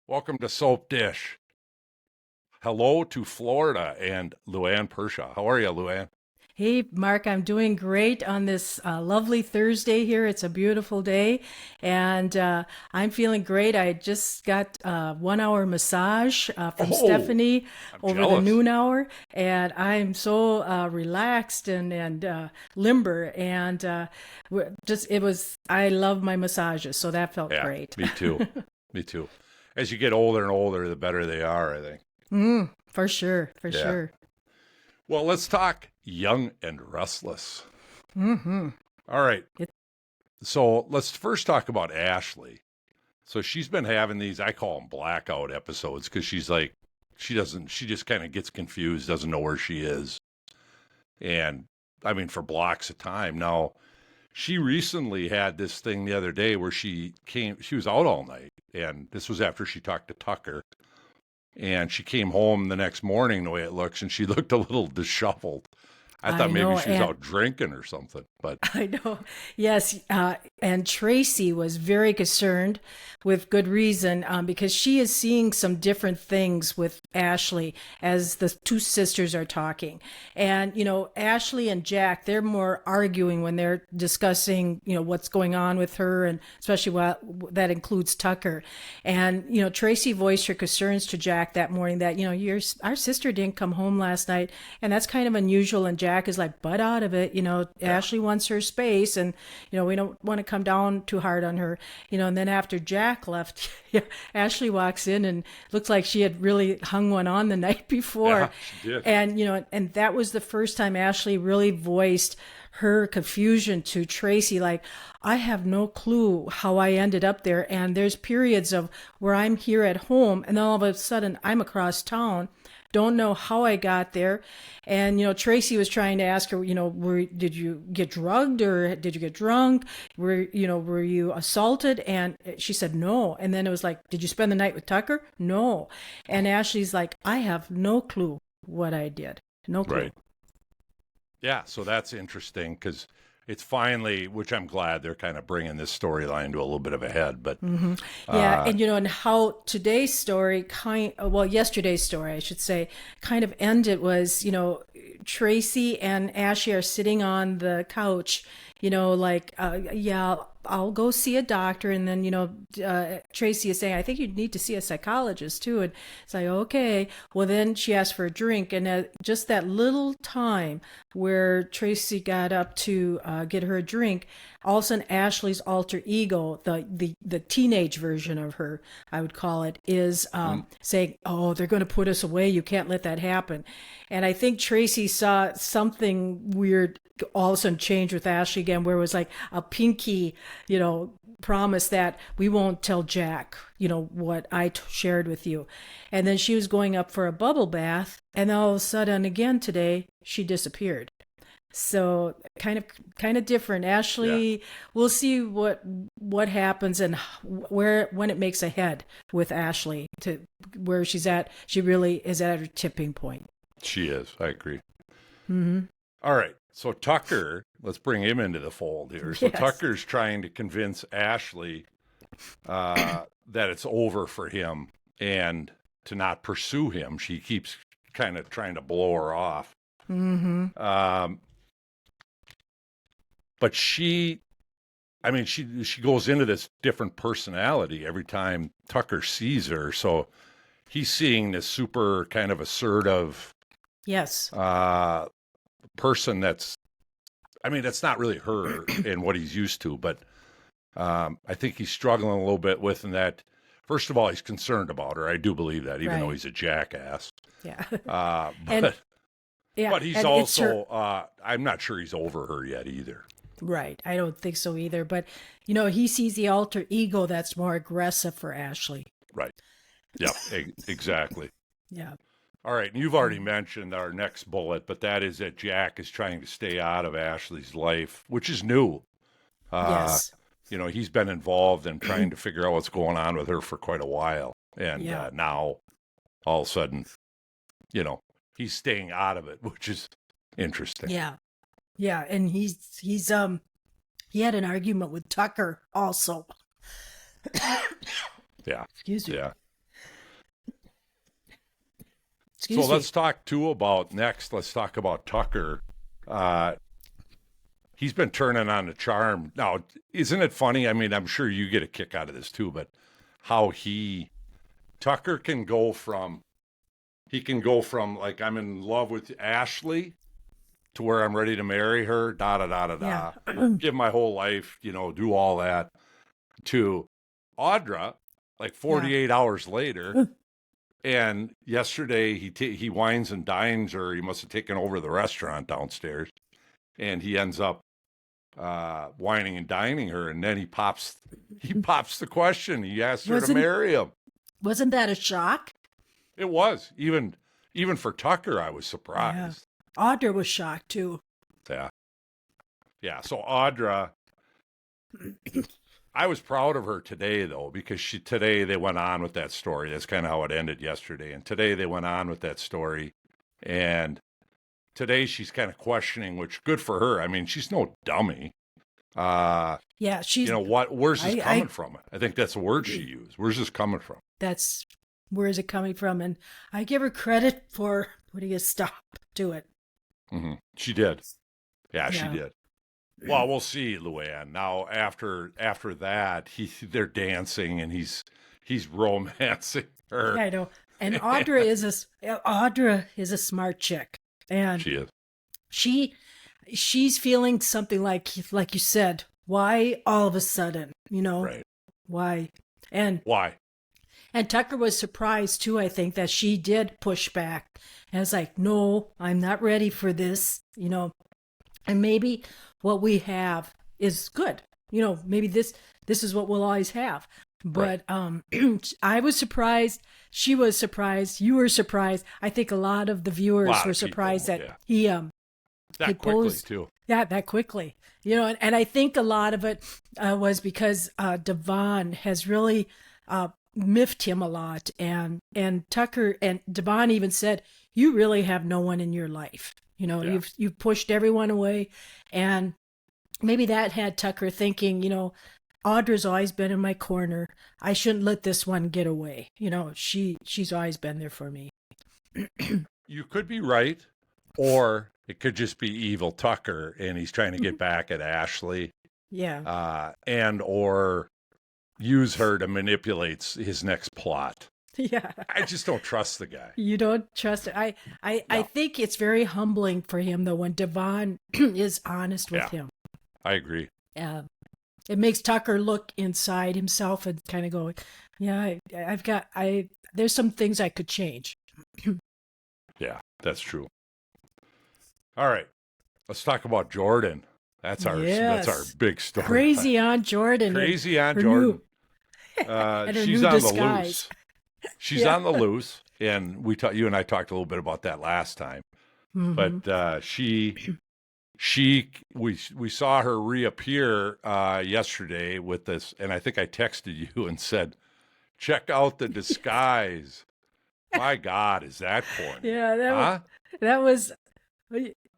Welcome to Soapdish. Hello to Florida and Luann Perschau. How are you, Luann? Hey, Mark, I'm doing great on this lovely Thursday here. It's a beautiful day, and I'm feeling great. I just got a 1 hour massage from Oh, Stephanie I'm over the jealous. noon hour, and I'm so relaxed and limber. And it was, I love my massages, so that felt Yeah, great. me too. Me too. As you get older and older, the better they are, I think. For sure, for Yeah. sure. Well, let's talk young and restless. hmm All right. It, So let's first talk about Ashley. So she's been having these, I call them blackout episodes because she just kind of gets confused, doesn't know where she is. And I mean, for blocks of time. Now, she recently had this thing the other day where she was out all night. And this was after she talked to Tucker. And she came home the next morning, the way it looks, and she looked a little disheveled. I thought I maybe know, she was and out drinking or something, but I know. Yes. And Tracy was very concerned with good reason because she is seeing some different things with Ashley as the two sisters are talking. And, Ashley and Jack, they're more arguing when they're discussing, what's going on with her, and especially what that includes Tucker. And, Tracy voiced her concerns to Jack that morning that, our sister didn't come home last night. And that's kind of unusual. And Jack is like, butt out of it. yeah, Ashley wants her space, and we don't want to come down too hard on her. And then after Jack left, Ashley walks in and looks like she had really hung one on the night before. yeah, she did. And and that was the first time Ashley really voiced her confusion to Tracy, like, I have no clue how I ended up there. And there's periods of where I'm here at home, and then all of a sudden I'm across town, don't know how I got there. And Tracy was trying to ask her, did you get drugged or did you get drunk? Were you assaulted? And she said no. And then it was like, did you spend the night with Tucker? No. And Ashley's like, I have no clue what I did. No clue. Right. Yeah, so that's interesting because it's finally, which I'm glad they're kind of bringing this storyline to a little bit of a head. But Yeah, uh, and and how today's story yesterday's story, I should say, kind of ended was, Tracy and Ashley are sitting on the couch, like, yeah, I'll go see a doctor. And then, Tracy is saying, I think you need to see a psychologist too. And it's like, okay. Well, then she asked for a drink. And just that little time where Tracy got up to get her a drink, all of a sudden Ashley's alter ego, the teenage version of her, I would call it, is mm, saying, "Oh, they're going to put us away. You can't let that happen." And I think Tracy saw something weird all of a sudden change with Ashley again, where it was like a pinky, promise that we won't tell Jack, what I shared with you. And then she was going up for a bubble bath, and all of a sudden again today she disappeared. So kind of different. yeah, Ashley, we'll see what happens and where when it makes a head with Ashley to where she's at. She really is at her tipping point. she is. I agree. Hmm All right. So Tucker, let's bring him into the fold here. So Yes. Tucker's trying to convince Ashley that it's over for him and to not pursue him. She keeps kind of trying to blow her off. hmm Um, but I mean, she goes into this different personality every time Tucker sees her. So he's seeing this super kind of assertive Yes. uh, person I mean, that's not really her and what he's used to, but I think he's struggling a little bit with, and that, first of all, he's concerned about her. I do believe that, even though Right. he's a jackass. Yeah. Uh, and but yeah, but he's and it's her. also, I'm not sure he's over her yet either. Right. I don't think so either. But he sees the alter ego that's more aggressive for Ashley. Right. Yep. Exactly. Yeah. All right. And you've already mentioned our next bullet, but that is that Jack is trying to stay out of Ashley's life, which is new. Uh, Yes. he's been involved in trying to figure out what's going on with her for quite a while. And Yeah. now all of a sudden, you know, he's staying out of it, which is interesting. Yeah. Yeah. And he had an argument with Tucker also. Yeah. Excuse me. Yeah. Excuse So me. let's talk too about next. Let's talk about Tucker. He's been turning on the charm. Now, isn't it funny? I mean, I'm sure you get a kick out of this too, but how Tucker can go from like, I'm in love with Ashley to where I'm ready to marry her, da da da da da, Yeah. give my whole life, do all that, to Audra, like 48 hours later. And yesterday he wines and dines her. He must have taken over the restaurant downstairs, and he ends up whining and dining her. And then he pops the question. He asked her to marry him. Wasn't that a shock? It was even for Tucker. I was surprised. Yeah. Audra was shocked too. Yeah. So Audra, I was proud of her today though, because today they went on with that story. That's kind of how it ended yesterday. And today they went on with that story, and today she's kind of questioning, which good for her. I mean, she's no dummy. Yeah, she's. Where's this coming from? I think that's the word she used. Where's this coming from? Where is it coming from? And I give her credit for putting a stop to it. Mm-hmm. She did. Yeah, she did. Well, we'll see, Luann. Now, after that, they're dancing and he's romancing her. Yeah, I know. And Audra is a smart chick, and she is. She's feeling something like you said. Why all of a sudden? Right. Why? And Tucker was surprised too, I think, that she did push back. And it's like, no, I'm not ready for this, and maybe what we have is good. Maybe this is what we'll always have. But I was surprised. She was surprised. You were surprised. I think a lot of the viewers were surprised that he that quickly too. Yeah, that quickly. And I think a lot of it was because Devon has really miffed him a lot, and Tucker and Devon even said, "You really have no one in your life. You've pushed everyone away," and maybe that had Tucker thinking, Audra's always been in my corner. I shouldn't let this one get away. She's always been there for me. You could be right, or it could just be evil Tucker, and he's trying to get back at Ashley. Yeah. And or use her to manipulate his next plot. Yeah. I just don't trust the guy. You don't trust it. I think it's very humbling for him, though, when Devon is honest with him. I agree. It makes Tucker look inside himself and kind of go, yeah, there's some things I could change. Yeah, that's true. All right. Let's talk about Jordan. That's our big story. Crazy on Jordan. She's on the loose. She's on the loose, and you and I talked a little bit about that last time. Mm-hmm. But we saw her reappear yesterday with this, and I think I texted you and said, "Check out the disguise." My God, is that corny? Yeah, that was.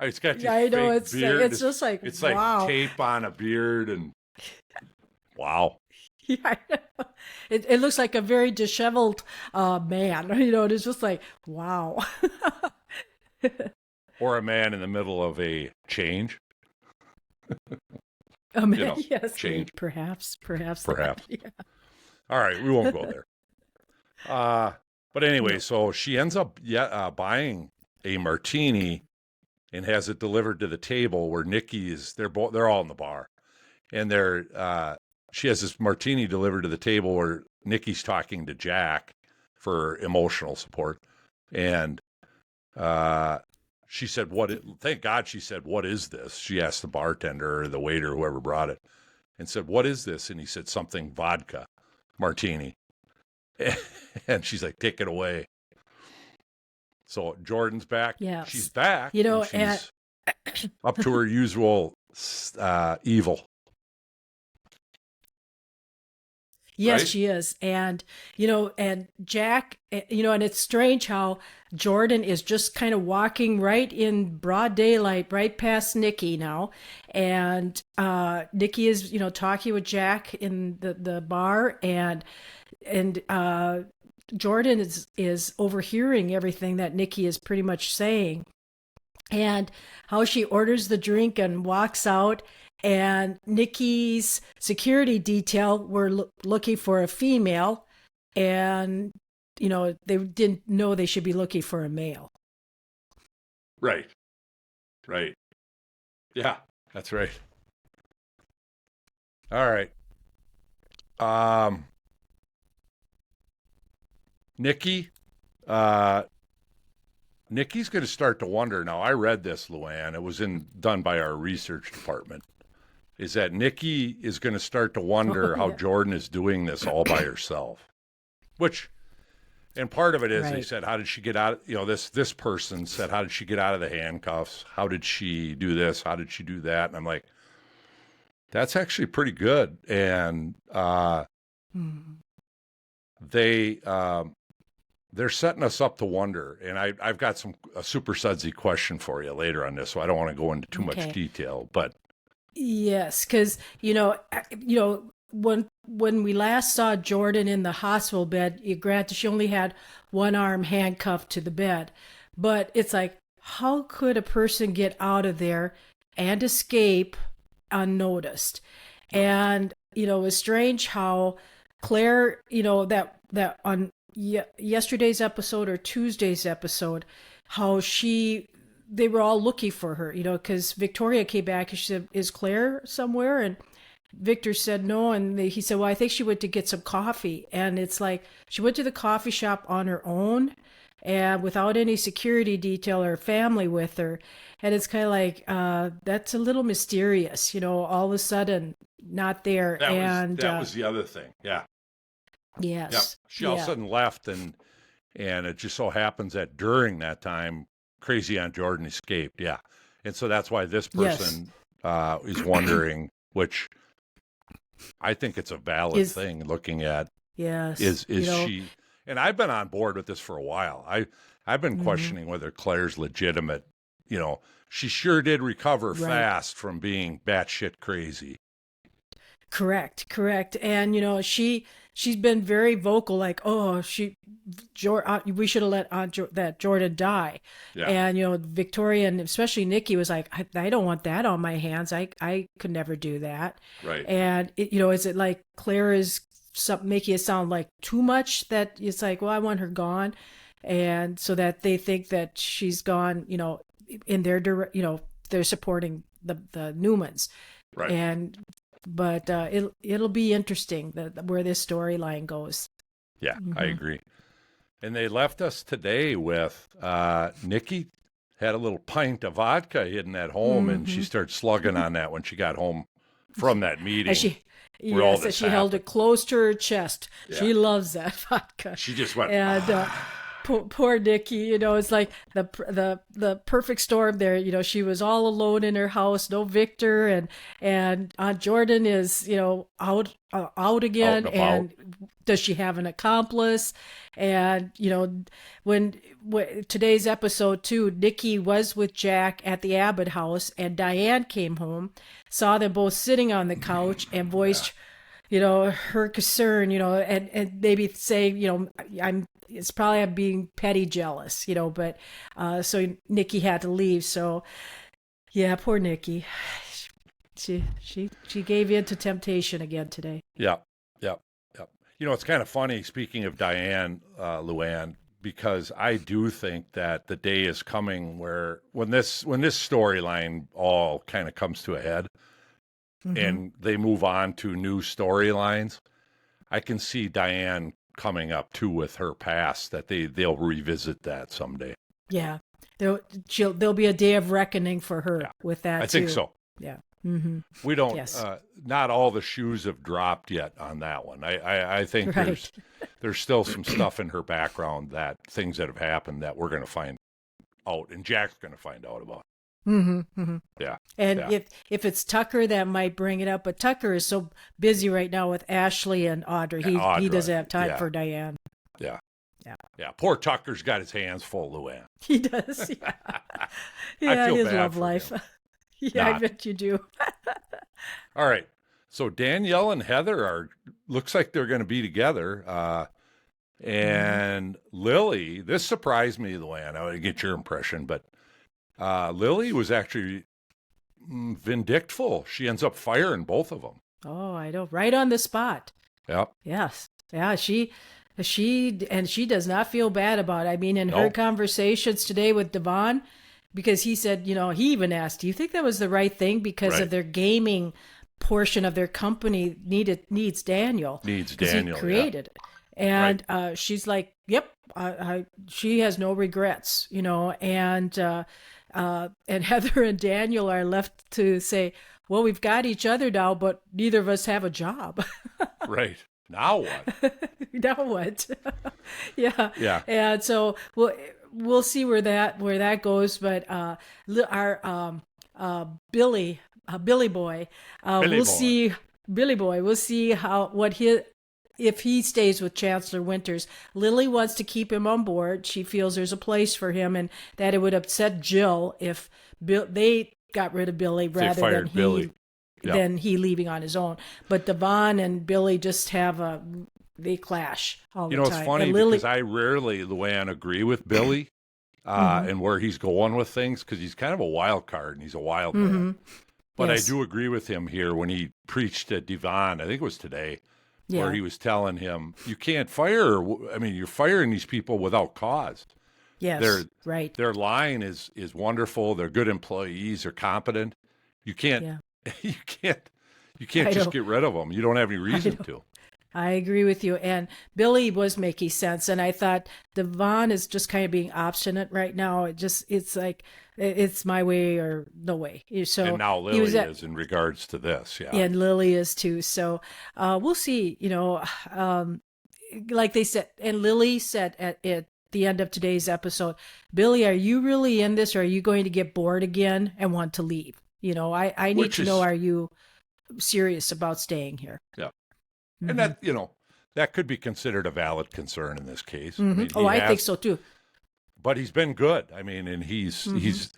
It's got I know it's beard. It's just like it's wow. like tape on a beard, and wow. Yeah, it looks like a very disheveled man. It's just like wow. Or a man in the middle of a change. A man, yes, change. Perhaps. Yeah. All right, we won't go there. But anyway, so she ends up buying a martini and has it delivered to the table where Nicki is. They're all in the bar, and she has this martini delivered to the table where Nicki's talking to Jack for emotional support, and she said, thank God she said, "What is this?" She asked the bartender or the waiter, whoever brought it, and said, "What is this?" And he said something vodka martini, and she's like, "Take it away." So Jordan's back. Yeah, she's back. She's up to her usual evil. Yes, right? She is. And, and Jack, and it's strange how Jordan is just kind of walking right in broad daylight, right past Nicki now. And Nicki is, talking with Jack in the bar, and Jordan is overhearing everything that Nicki is pretty much saying, and how she orders the drink and walks out, and Nicki's security detail were looking for a female, and they didn't know they should be looking for a male. Right. Yeah, that's right. All right. Nicki, Nicki's going to start to wonder. Now, I read this, Luann. It was done by our research department. Is that Nicki is going to start to wonder how Jordan is doing this all by herself? And part of it is They said, how did she get out? This person said, how did she get out of the handcuffs? How did she do this? How did she do that? And I'm like, that's actually pretty good. And they're setting us up to wonder. And I've got a super SUDSY question for you later on this, so I don't want to go into too much detail. But yes, because when we last saw Jordan in the hospital bed, granted she only had one arm handcuffed to the bed, but it's like, how could a person get out of there and escape unnoticed? And it was strange how Claire, that on yesterday's episode or Tuesday's episode, how they were all looking for her, because Victoria came back and she said, is Claire somewhere? And Victor said no, and he said, well, I think she went to get some coffee. And it's like, she went to the coffee shop on her own and without any security detail or family with her. And it's kind of like, that's a little mysterious, all of a sudden not there. That was the other thing. Yeah. Yes. Yep. She all of a sudden left, and it just so happens that during that time, Crazy Aunt Jordan escaped. Yeah. And so that's why this person is wondering, which I think it's a valid thing looking at. Yes. Is she, and I've been on board with this for a while. I've been questioning whether Claire's legitimate. She sure did recover fast from being batshit crazy. Correct. And she's been very vocal, like, oh, we should have let that Jordan die. Yeah. And Victoria and especially Nicki was like, I don't want that on my hands. I could never do that. Right. And is it like Claire is making it sound like too much, that it's like, well, I want her gone, and so that they think that she's gone. In their they're supporting the Newmans. Right. But it'll be interesting where this storyline goes. Yeah, I agree. And they left us today with Nicki had a little pint of vodka hidden at home, and she started slugging on that when she got home from that meeting. She held it close to her chest. Yeah. She loves that vodka. She just went. And poor Nicki, it's like the perfect storm there. She was all alone in her house, no Victor, and Aunt Jordan is out again, and does she have an accomplice? And when today's episode too, Nicki was with Jack at the Abbott house, and Diane came home, saw them both sitting on the couch, and voiced her concern, and maybe saying, it's probably I'm being petty jealous, but so Nicki had to leave. So yeah, poor Nicki. She gave in to temptation again today. Yeah. It's kind of funny, speaking of Diane, Luann, because I do think that the day is coming where when this storyline all kind of comes to a head, and they move on to new storylines, I can see Diane coming up too with her past, that they'll revisit that someday. Yeah, there'll be a day of reckoning for her with that. I think so. Yeah. We don't. Not all the shoes have dropped yet on that one. I think there's still some stuff in her background, that things that have happened that we're going to find out, and Jack's going to find out about. Yeah. And if it's Tucker, that might bring it up, but Tucker is so busy right now with Ashley and Audra. He doesn't have time for Diane. Yeah. Poor Tucker's got his hands full, Luann. He does. Yeah. I feel his bad love for life. him. Yeah, I bet you do. All right. So Danielle and Heather looks like they're going to be together. And Lily, this surprised me, Luann. I want to get your impression, but Lily was actually vindictful. She ends up firing both of them. Oh, I know. Right on the spot. Yep. Yes. Yeah, she does not feel bad about it. I mean, in her Nope. conversations today with Devon, because he said, he even asked, do you think that was the right thing because Right. of their gaming portion of their company needs Daniel. Needs 'Cause Daniel, he created it. And she's like, yep, she has no regrets, and Heather and Daniel are left to say, well, we've got each other now, but neither of us have a job. Right. Now what? Now what? Yeah. Yeah. And so we'll see where that goes. But our Billy boy, we'll see Billy boy. We'll see if he stays with Chancellor Winters. Lily wants to keep him on board. She feels there's a place for him, and that it would upset Jill if they got rid of Billy rather than Billy. Yep. than he leaving on his own. But Devon and Billy just they clash all the time. It's funny because I rarely, Luann, agree with Billy and where he's going with things because he's kind of a wild card and he's a wild man. But yes. I do agree with him here when he preached at Devon, I think it was today, where he was telling him, you can't fire. I mean, you're firing these people without cause. Yes, right. Their line is wonderful. They're good employees. They're competent. You can't, you can't just get rid of them. You don't have any reason to. I agree with you. And Billy was making sense. And I thought Devon is just kind of being obstinate right now. It's like, it's my way or no way. So and now Lily is in regards to this. Yeah. And Lily is too. So we'll see, like they said, and Lily said at the end of today's episode, Billy, are you really in this or are you going to get bored again and want to leave? I need to know, are you serious about staying here? Yeah. And that, that could be considered a valid concern in this case. Mm-hmm. I mean, I think so too. But he's been good. I mean, and he's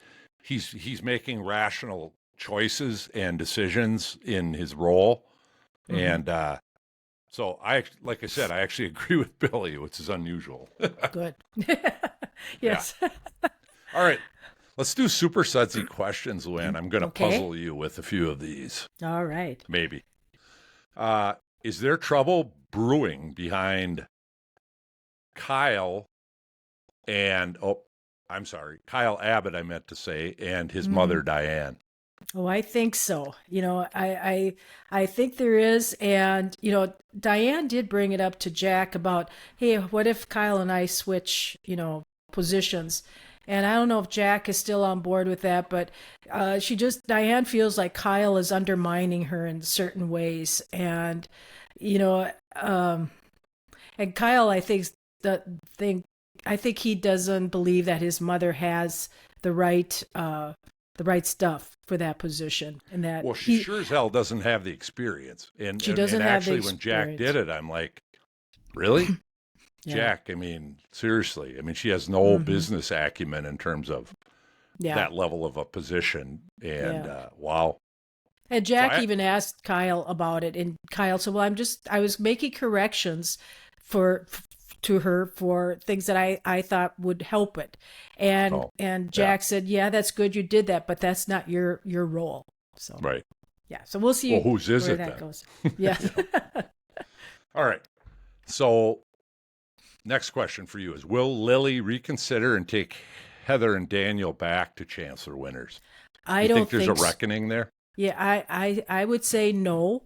making rational choices and decisions in his role. And so like I said, I actually agree with Billy, which is unusual. Good. Yes. All right. Let's do super sudsy questions, Luann. I'm going to puzzle you with a few of these. All right. Maybe. Is there trouble brewing behind Kyle Kyle Abbott, I meant to say, and his mother, Diane? Oh, I think so. I think there is. And, Diane did bring it up to Jack about, hey, what if Kyle and I switch, positions? And I don't know if Jack is still on board with that, but Diane feels like Kyle is undermining her in certain ways. And, and Kyle, I think he doesn't believe that his mother has the right stuff for that position. And that she sure as hell doesn't have the experience. And she doesn't have the experience. When Jack did it, I'm like, really? Yeah. Jack, I mean, seriously. I mean, she has no business acumen in terms of that level of a position. And wow. And Jack even asked Kyle about it. And Kyle said, well, I was making corrections to her for things that I thought would help it. And Jack said, yeah, that's good. You did that, but that's not your role. So, right. Yeah. So we'll see. Well, whose is where it that then? goes. Yeah. All right. So next question for you is, will Lily reconsider and take Heather and Daniel back to Chancellor Winters? I don't think there's a reckoning there? Yeah, I would say no.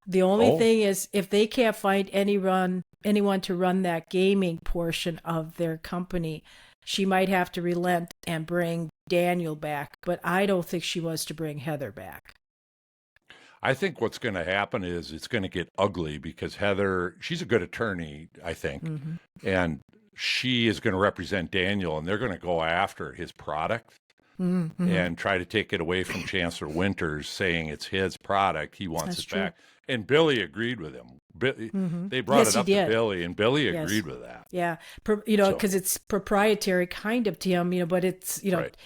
The only thing is if they can't find anyone to run that gaming portion of their company, she might have to relent and bring Daniel back. But I don't think she wants to bring Heather back. I think what's going to happen is it's going to get ugly because Heather, she's a good attorney, I think, and she is going to represent Daniel, and they're going to go after his product and try to take it away from Chancellor Winters, saying it's his product. He wants it back. And Billy agreed with him. They brought it up to Billy, and Billy agreed with that. Yeah, because it's proprietary kind of to him, but it's,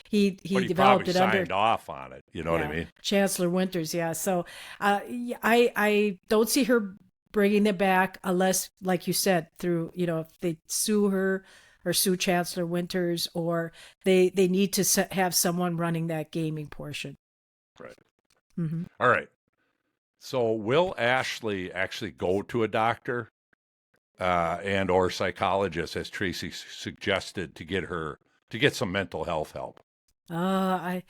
he developed it under. Signed off on it, you know what I mean? Chancellor Winters, yeah. So I don't see her bringing them back unless, like you said, through, if they sue her or sue Chancellor Winters, or they need to have someone running that gaming portion. Right. Mm-hmm. All right. So will Ashley actually go to a doctor and or psychologist, as Tracy suggested, to get some mental health help? I,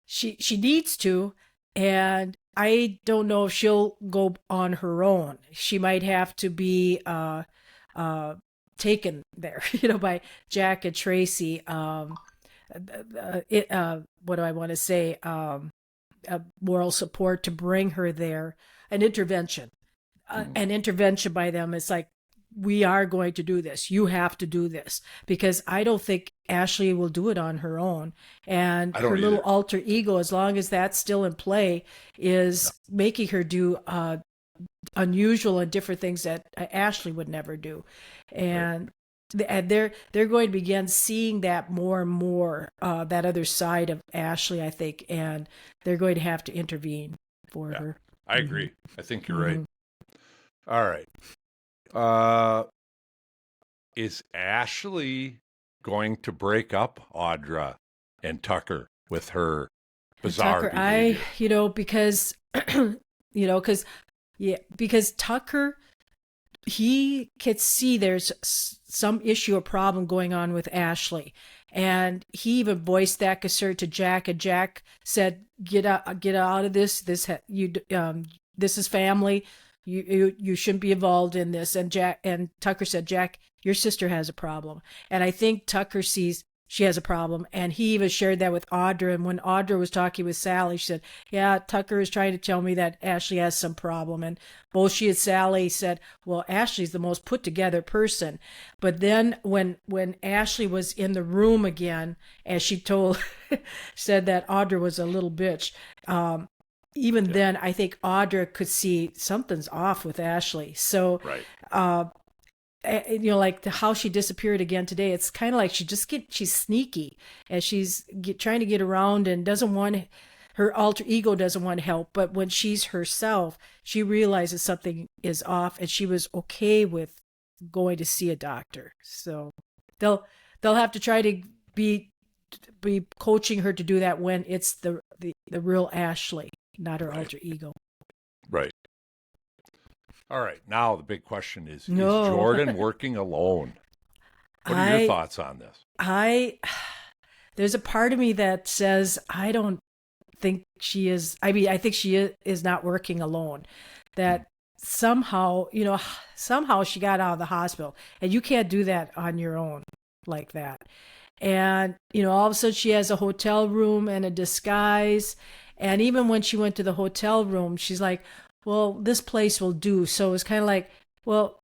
she needs to, and I don't know if she'll go on her own. She might have to be taken there, by Jack and Tracy. What do I want to say? Moral support to bring her there. An intervention. An intervention by them is like, we are going to do this. You have to do this, because I don't think Ashley will do it on her own. And her little alter ego, as long as that's still in play, is making her do unusual and different things that Ashley would never do. And they're going to begin seeing that more and more, that other side of Ashley, I think, and they're going to have to intervene for her. I agree. I think you're right. All right. Is Ashley going to break up Audra and Tucker with her bizarre behavior? Because Tucker, he could see there's some issue or problem going on with Ashley, and he even voiced that concern to Jack, and Jack said, "Get out of this. This is family. You shouldn't be involved in this." And Tucker said, "Jack, your sister has a problem." And I think Tucker sees she has a problem, and he even shared that with Audra. And when Audra was talking with Sally, she said, "Yeah, Tucker is trying to tell me that Ashley has some problem." And both she and Sally said, "Well, Ashley's the most put together person." But then when Ashley was in the room again, and she said that Audra was a little bitch, then I think Audra could see something's off with Ashley. So, like how she disappeared again today, it's kind of like she's sneaky, and she's trying to get around and her alter ego doesn't want help. But when she's herself, she realizes something is off, and she was okay with going to see a doctor. So they'll have to try to be coaching her to do that when it's the real Ashley, not her alter ego. Right. All right. Now the big question is Jordan working alone? What are your thoughts on this? There's a part of me that says I don't think she is. I mean, I think she is not working alone. That somehow she got out of the hospital, and you can't do that on your own like that. And, all of a sudden she has a hotel room and a disguise. And even when she went to the hotel room, she's like, "Well, this place will do." So it's kind of like, well,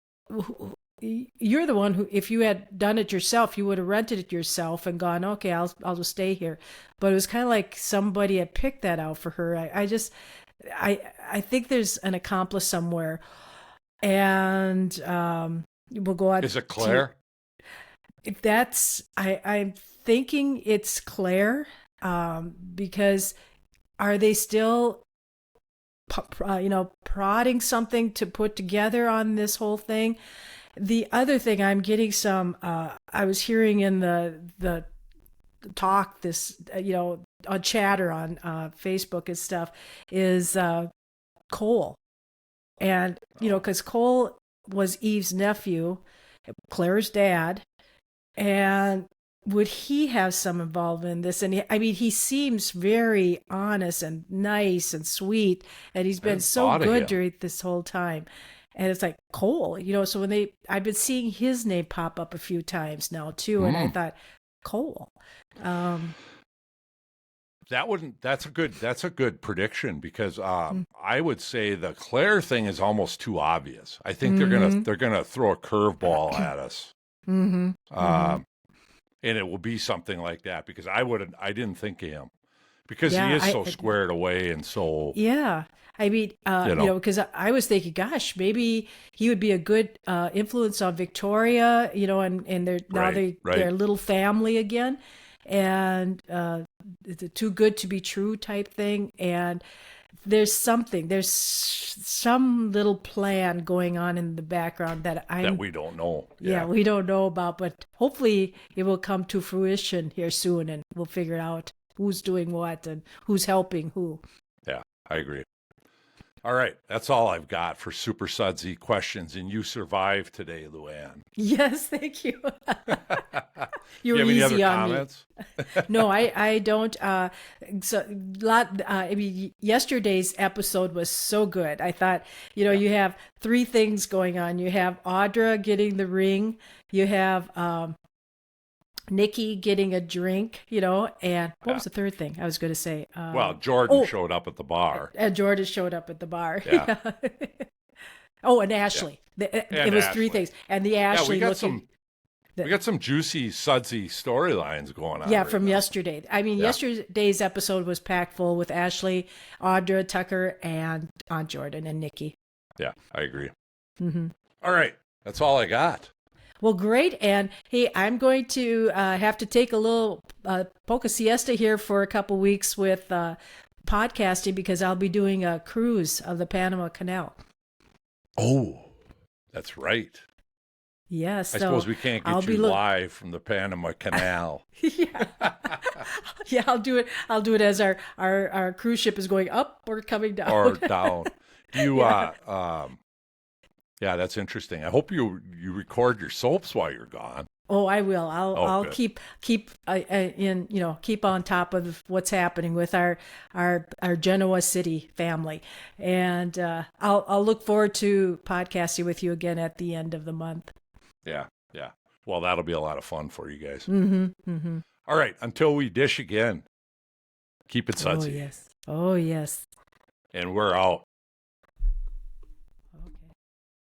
you're the one who, if you had done it yourself, you would have rented it yourself and gone, "Okay, I'll just stay here." But it was kind of like somebody had picked that out for her. I think there's an accomplice somewhere. And we'll go on. Is it Claire? I'm thinking it's Claire, because are they still, prodding something to put together on this whole thing? The other thing I'm getting I was hearing in the talk this, on chatter on Facebook and stuff, is Cole. And, because Cole was Eve's nephew, Claire's dad, and would he have some involvement in this? And he seems very honest and nice and sweet, and he's been so good during this whole time. And it's like, Cole, so I've been seeing his name pop up a few times now too, and I thought, Cole. That's a good prediction, because I would say the Claire thing is almost too obvious. I think they're gonna throw a curveball at us. And it will be something like that, because I didn't think of him, because he is so squared away and so. Yeah. I mean, because I was thinking, gosh, maybe he would be a good influence on Victoria, and they're a little family again, and it's a too good to be true type thing. And there's some little plan going on in the background that we don't know. Yeah, we don't know about, but hopefully it will come to fruition here soon, and we'll figure out who's doing what and who's helping who. Yeah, I agree. All right, that's all I've got for Super SUDSY questions, and you survived today, Luann. Yes, thank you. You have any other comments? No, I don't. Yesterday's episode was so good. I thought, you have three things going on. You have Audra getting the ring. You have Nicki getting a drink, and what was the third thing I was going to say? Well, Jordan showed up at the bar. And Jordan showed up at the bar. Yeah. And Ashley. Yeah. It was three things. And the Ashley we got some juicy SUDSY storylines going on. Yeah, from yesterday. I mean, yesterday's episode was packed full with Ashley, Audra, Tucker, and Aunt Jordan and Nicki. Yeah, I agree. Mm-hmm. All right. That's all I got. Well, great. And hey, I'm going to have to take a little poca siesta here for a couple weeks with podcasting because I'll be doing a cruise of the Panama Canal. Oh, that's right. Yes. I suppose we can't get you live from the Panama Canal. Yeah. Yeah, I'll do it. I'll do it as our cruise ship is going up or coming down. Or down. Yeah, that's interesting. I hope you record your soaps while you're gone. Oh, I will. I'll keep keep on top of what's happening with our Genoa City family, and I'll look forward to podcasting with you again at the end of the month. Yeah. Well, that'll be a lot of fun for you guys. Mm-hmm. Mm-hmm. All right. Until we dish again, keep it sudsy. Oh yes. And we're out.